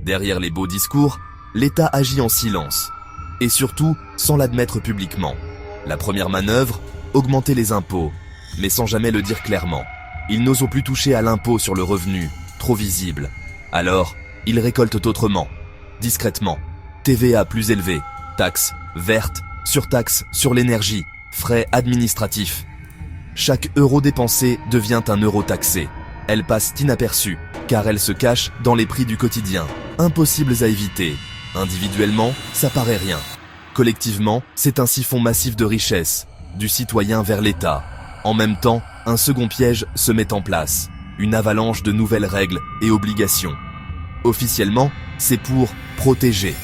Derrière les beaux discours, l'État agit en silence. Et surtout, sans l'admettre publiquement. La première manœuvre, augmenter les impôts, mais sans jamais le dire clairement. Ils n'osent plus toucher à l'impôt sur le revenu, trop visible. Alors, ils récoltent autrement, discrètement. TVA plus élevée, taxes vertes, surtaxes sur l'énergie, frais administratifs. Chaque euro dépensé devient un euro taxé. Elles passent inaperçues, car elles se cachent dans les prix du quotidien, impossibles à éviter. Individuellement, ça paraît rien. Collectivement, c'est un siphon massif de richesse, du citoyen vers l'État. En même temps, un second piège se met en place, une avalanche de nouvelles règles et obligations. Officiellement, c'est pour protéger.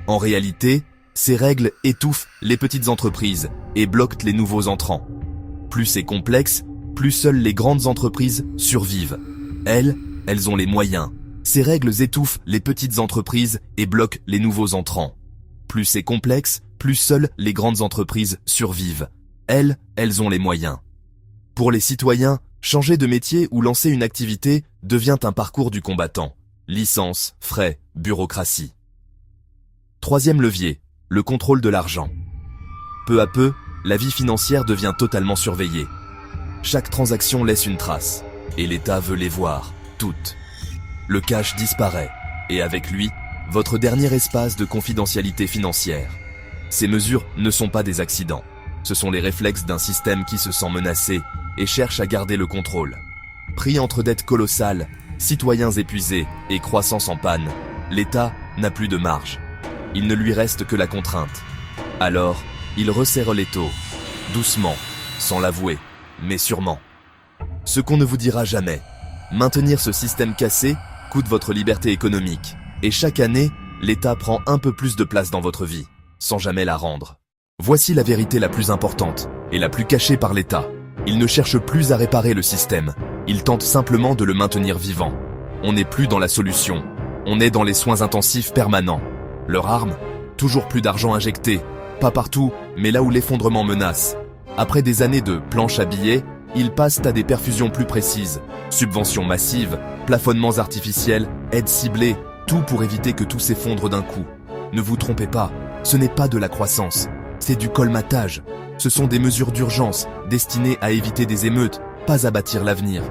En réalité, ces règles étouffent les petites entreprises et bloquent les nouveaux entrants. Plus c'est complexe, plus seules les grandes entreprises survivent. Elles ont les moyens. Ces règles étouffent les petites entreprises et bloquent les nouveaux entrants. Plus c'est complexe, plus seules les grandes entreprises survivent. Elles ont les moyens. Pour les citoyens, changer de métier ou lancer une activité devient un parcours du combattant. Licence, frais, bureaucratie. Troisième levier, le contrôle de l'argent. Peu à peu, la vie financière devient totalement surveillée. Chaque transaction laisse une trace, et l'État veut les voir, toutes. Le cash disparaît, et avec lui, votre dernier espace de confidentialité financière. Ces mesures ne sont pas des accidents. Ce sont les réflexes d'un système qui se sent menacé et cherche à garder le contrôle. Pris entre dettes colossales, citoyens épuisés et croissance en panne, l'État n'a plus de marge. Il ne lui reste que la contrainte. Alors, il resserre l'étau, doucement, sans l'avouer, mais sûrement. Ce qu'on ne vous dira jamais, maintenir ce système cassé coûte votre liberté économique, et chaque année, l'État prend un peu plus de place dans votre vie, sans jamais la rendre. Voici la vérité la plus importante, et la plus cachée par l'État. Il ne cherche plus à réparer le système, il tente simplement de le maintenir vivant. On n'est plus dans la solution, on est dans les soins intensifs permanents. Leur arme, toujours plus d'argent injecté, pas partout, mais là où l'effondrement menace. Après des années de planches à billets, ils passent à des perfusions plus précises, subventions massives, plafonnements artificiels, aides ciblées, tout pour éviter que tout s'effondre d'un coup. Ne vous trompez pas, ce n'est pas de la croissance, c'est du colmatage. Ce sont des mesures d'urgence destinées à éviter des émeutes, pas à bâtir l'avenir.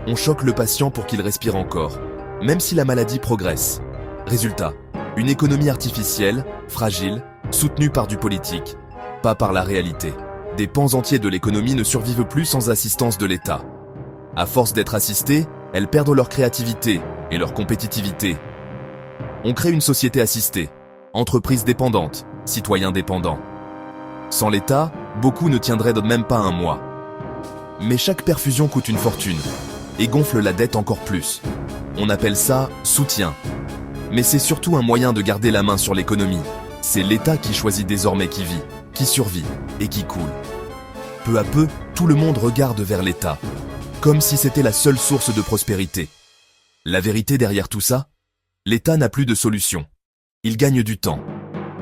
On choque le patient pour qu'il respire encore, même si la maladie progresse. Résultat, une économie artificielle, fragile, soutenue par du politique, pas par la réalité. Des pans entiers de l'économie ne survivent plus sans assistance de l'État. À force d'être assistées, elles perdent leur créativité et leur compétitivité. On crée une société assistée, entreprise dépendante, citoyens dépendants. Sans l'État, beaucoup ne tiendraient même pas un mois. Mais chaque perfusion coûte une fortune et gonfle la dette encore plus. On appelle ça soutien. Mais c'est surtout un moyen de garder la main sur l'économie. C'est l'État qui choisit désormais qui vit, qui survit et qui coule. Peu à peu, tout le monde regarde vers l'État, comme si c'était la seule source de prospérité. La vérité derrière tout ça, l'État n'a plus de solution. Il gagne du temps.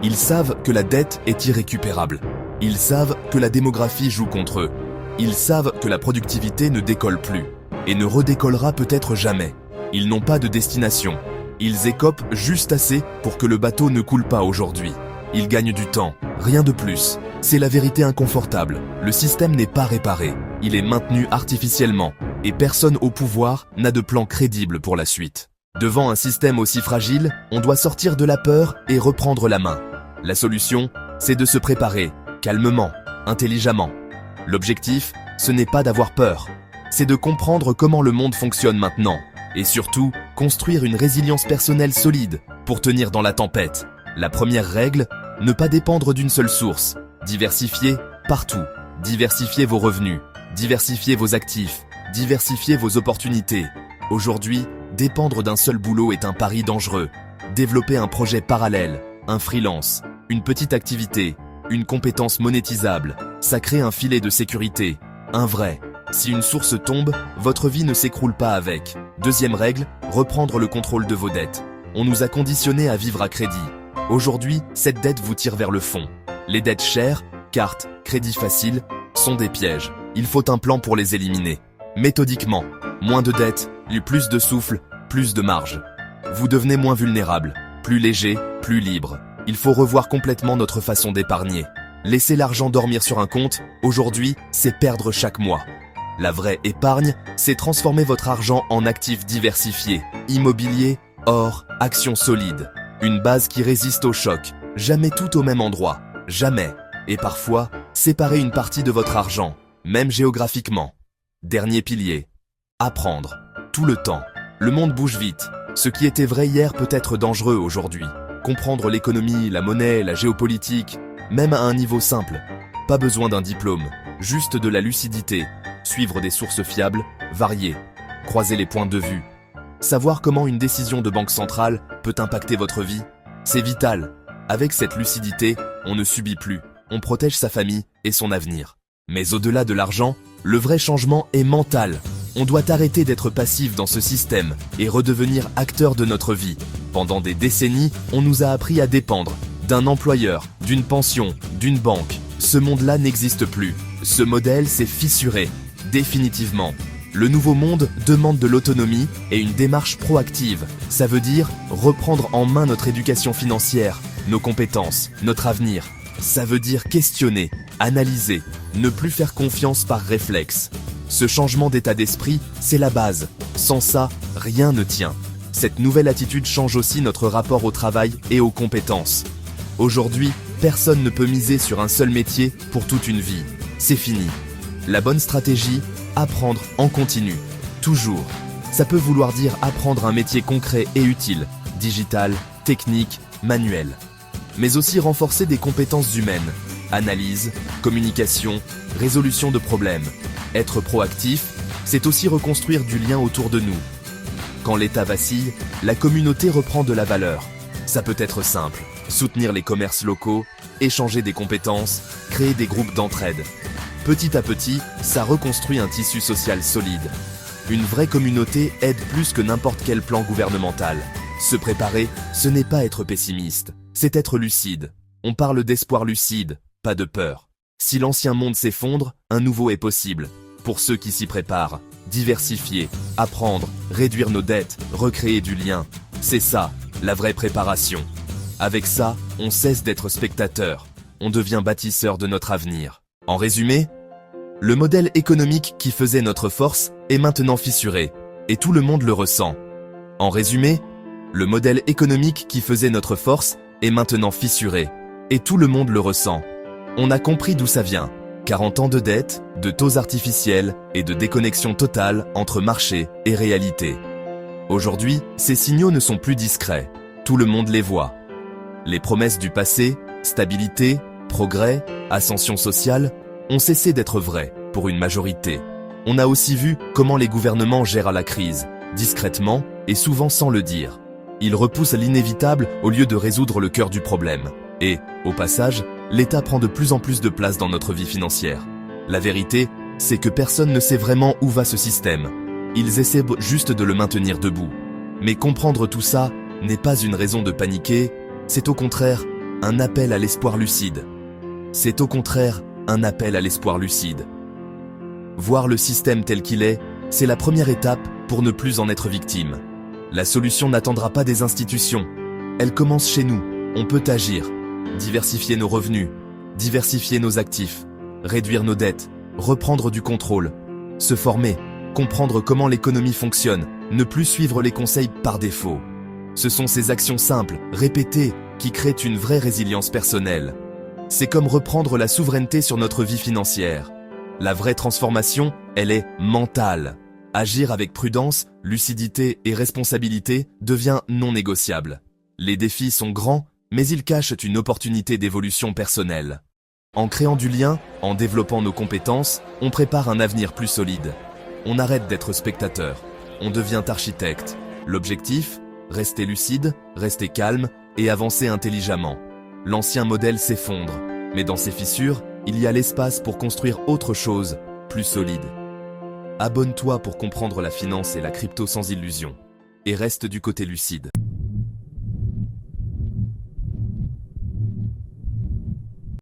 Ils savent que la dette est irrécupérable. Ils savent que la démographie joue contre eux. Ils savent que la productivité ne décolle plus, et ne redécollera peut-être jamais. Ils n'ont pas de destination. Ils écopent juste assez pour que le bateau ne coule pas aujourd'hui. Ils gagnent du temps, rien de plus. C'est la vérité inconfortable. Le système n'est pas réparé. Il est maintenu artificiellement. Et personne au pouvoir n'a de plan crédible pour la suite. Devant un système aussi fragile, on doit sortir de la peur et reprendre la main. La solution, c'est de se préparer, calmement, intelligemment. L'objectif, ce n'est pas d'avoir peur. C'est de comprendre comment le monde fonctionne maintenant. Et surtout, construire une résilience personnelle solide pour tenir dans la tempête. La première règle, ne pas dépendre d'une seule source. Diversifiez partout. Diversifiez vos revenus. Diversifiez vos actifs. Diversifiez vos opportunités. Aujourd'hui, dépendre d'un seul boulot est un pari dangereux. Développez un projet parallèle, un freelance, une petite activité, une compétence monétisable. Ça crée un filet de sécurité, un vrai. Si une source tombe, votre vie ne s'écroule pas avec. Deuxième règle, reprendre le contrôle de vos dettes. On nous a conditionnés à vivre à crédit. Aujourd'hui, cette dette vous tire vers le fond. Les dettes chères, cartes, crédits faciles, sont des pièges. Il faut un plan pour les éliminer. Méthodiquement, moins de dettes, plus de souffle, plus de marge. Vous devenez moins vulnérable, plus léger, plus libre. Il faut revoir complètement notre façon d'épargner. Laisser l'argent dormir sur un compte, aujourd'hui, c'est perdre chaque mois. La vraie épargne, c'est transformer votre argent en actifs diversifiés. Immobilier, or, actions solides. Une base qui résiste au choc. Jamais tout au même endroit. Jamais. Et parfois, séparer une partie de votre argent, même géographiquement. Dernier pilier. Apprendre. Tout le temps. Le monde bouge vite. Ce qui était vrai hier peut être dangereux aujourd'hui. Comprendre l'économie, la monnaie, la géopolitique, même à un niveau simple. Pas besoin d'un diplôme, juste de la lucidité. Suivre des sources fiables, variées. Croiser les points de vue. Savoir comment une décision de banque centrale peut impacter votre vie, c'est vital. Avec cette lucidité, on ne subit plus. On protège sa famille et son avenir. Mais au-delà de l'argent, le vrai changement est mental. On doit arrêter d'être passif dans ce système et redevenir acteur de notre vie. Pendant des décennies, on nous a appris à dépendre d'un employeur, d'une pension, d'une banque. Ce monde-là n'existe plus. Ce modèle s'est fissuré, définitivement. Le nouveau monde demande de l'autonomie et une démarche proactive. Ça veut dire reprendre en main notre éducation financière, nos compétences, notre avenir. Ça veut dire questionner, analyser, ne plus faire confiance par réflexe. Ce changement d'état d'esprit, c'est la base. Sans ça, rien ne tient. Cette nouvelle attitude change aussi notre rapport au travail et aux compétences. Aujourd'hui, personne ne peut miser sur un seul métier pour toute une vie. C'est fini. La bonne stratégie, apprendre en continu. Toujours. Ça peut vouloir dire apprendre un métier concret et utile, digital, technique, manuel. Mais aussi renforcer des compétences humaines. Analyse, communication, résolution de problèmes. Être proactif, c'est aussi reconstruire du lien autour de nous. Quand l'État vacille, la communauté reprend de la valeur. Ça peut être simple. Soutenir les commerces locaux, échanger des compétences, créer des groupes d'entraide. Petit à petit, ça reconstruit un tissu social solide. Une vraie communauté aide plus que n'importe quel plan gouvernemental. Se préparer, ce n'est pas être pessimiste, c'est être lucide. On parle d'espoir lucide, pas de peur. Si l'ancien monde s'effondre, un nouveau est possible. Pour ceux qui s'y préparent, diversifier, apprendre, réduire nos dettes, recréer du lien. C'est ça, la vraie préparation. Avec ça, on cesse d'être spectateur. On devient bâtisseur de notre avenir. En résumé, le modèle économique qui faisait notre force est maintenant fissuré, et tout le monde le ressent. En résumé, le modèle économique qui faisait notre force est maintenant fissuré, et tout le monde le ressent. On a compris d'où ça vient. 40 ans de dettes, de taux artificiels et de déconnexion totale entre marché et réalité. Aujourd'hui, ces signaux ne sont plus discrets. Tout le monde les voit. Les promesses du passé, stabilité, progrès, ascension sociale, ont cessé d'être vraies pour une majorité. On a aussi vu comment les gouvernements gèrent la crise, discrètement et souvent sans le dire. Ils repoussent l'inévitable au lieu de résoudre le cœur du problème. Et, au passage, l'État prend de plus en plus de place dans notre vie financière. La vérité, c'est que personne ne sait vraiment où va ce système. Ils essaient juste de le maintenir debout. Mais comprendre tout ça n'est pas une raison de paniquer, c'est au contraire un appel à l'espoir lucide. C'est au contraire un appel à l'espoir lucide. Voir le système tel qu'il est, c'est la première étape pour ne plus en être victime. La solution n'attendra pas des institutions. Elle commence chez nous. On peut agir. Diversifier nos revenus, diversifier nos actifs, réduire nos dettes, reprendre du contrôle, se former, comprendre comment l'économie fonctionne, ne plus suivre les conseils par défaut. Ce sont ces actions simples, répétées, qui créent une vraie résilience personnelle. C'est comme reprendre la souveraineté sur notre vie financière. La vraie transformation, elle est mentale. Agir avec prudence, lucidité et responsabilité devient non négociable. Les défis sont grands, mais ils cachent une opportunité d'évolution personnelle. En créant du lien, en développant nos compétences, on prépare un avenir plus solide. On arrête d'être spectateur, on devient architecte. L'objectif, rester lucide, rester calme et avancer intelligemment. L'ancien modèle s'effondre, mais dans ses fissures, il y a l'espace pour construire autre chose, plus solide. Abonne-toi pour comprendre la finance et la crypto sans illusion. Et reste du côté lucide.